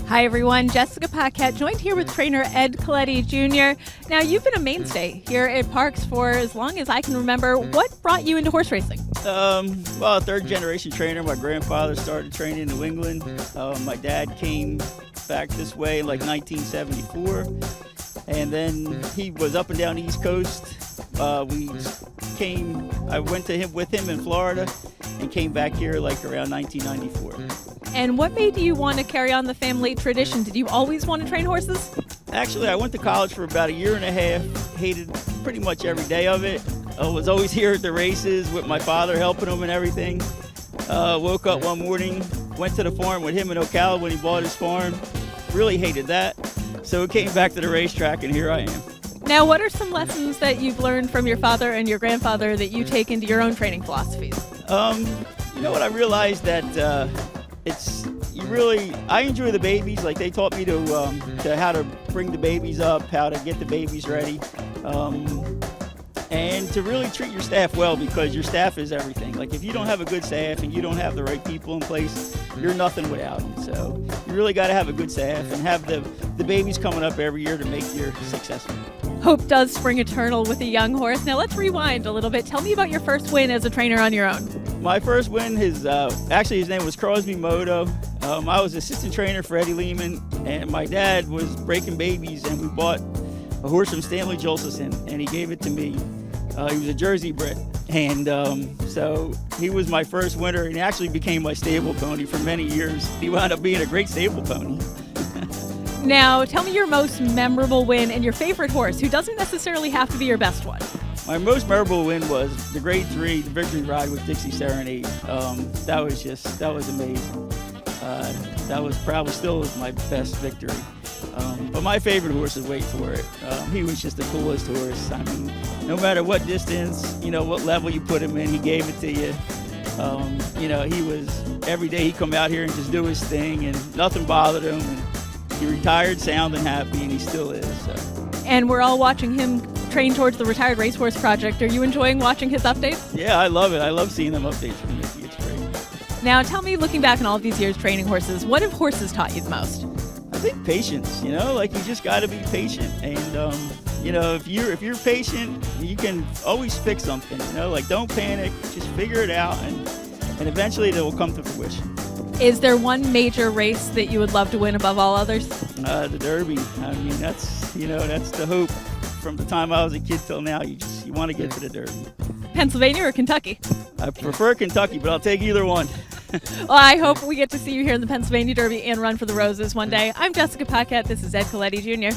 Hi everyone, Jessica Paquette joined here with trainer Ed Coletti Jr. Now you've been a mainstay here at Parks for as long as I can remember. What brought you into horse racing? Well, a third generation trainer. My grandfather started training in New England. My dad came back this way in like 1974. And then he was up and down the East Coast. I went to him with him in Florida and came back here like around 1994. And what made you want to carry on the family tradition? Did you always want to train horses? Actually, I went to college for about a year and a half, hated pretty much every day of it. I was always here at the races with my father helping him and everything. Woke up one morning, went to the farm with him in Ocala when he bought his farm. Really hated that. So we came back to the racetrack and here I am. Now, what are some lessons that you've learned from your father and your grandfather that you take into your own training philosophies? You know what, I realized that I enjoy the babies. Like they taught me to how to bring the babies up, how to get the babies ready, and to really treat your staff well, because your staff is everything. Like if you don't have a good staff and you don't have the right people in place, you're nothing without them. So you really got to have a good staff and have the babies coming up every year to make you successful. Hope does spring eternal with a young horse. Now let's rewind a little bit. Tell me about your first win as a trainer on your own. My first win, his name was Crosby Moto. I was assistant trainer for Eddie Lehman, and my dad was breaking babies, and we bought a horse from Stanley Jolson, and he gave it to me. He was a Jersey bred, and so he was my first winner, and he actually became my stable pony for many years. He wound up being a great stable pony. Now, tell me your most memorable win and your favorite horse, who doesn't necessarily have to be your best one. My most memorable win was the Grade 3, the victory ride with Dixie Serenade. That was amazing. That was probably still my best victory. But my favorite horse is Wait For It. He was just the coolest horse. I mean, no matter what distance, what level you put him in, he gave it to you. He was, every day he'd come out here and just do his thing, and nothing bothered him. And he retired sound and happy, and he still is. So. And we're all watching him train towards the Retired Racehorse Project. Are you enjoying watching his updates? Yeah, I love it. I love seeing them updates from Mickey. It's great. Now, tell me, looking back on all of these years training horses, what have horses taught you the most? I think patience. Like you just got to be patient, and if you're patient, you can always fix something. Like don't panic, just figure it out, and eventually it will come to fruition. Is there one major race that you would love to win above all others? The Derby. I mean, that's the hope. From the time I was a kid till now, you want to get to the Derby. Pennsylvania or Kentucky? I prefer Kentucky, but I'll take either one. Well, I hope we get to see you here in the Pennsylvania Derby and run for the Roses one day. I'm Jessica Paquette. This is Ed Coletti Jr.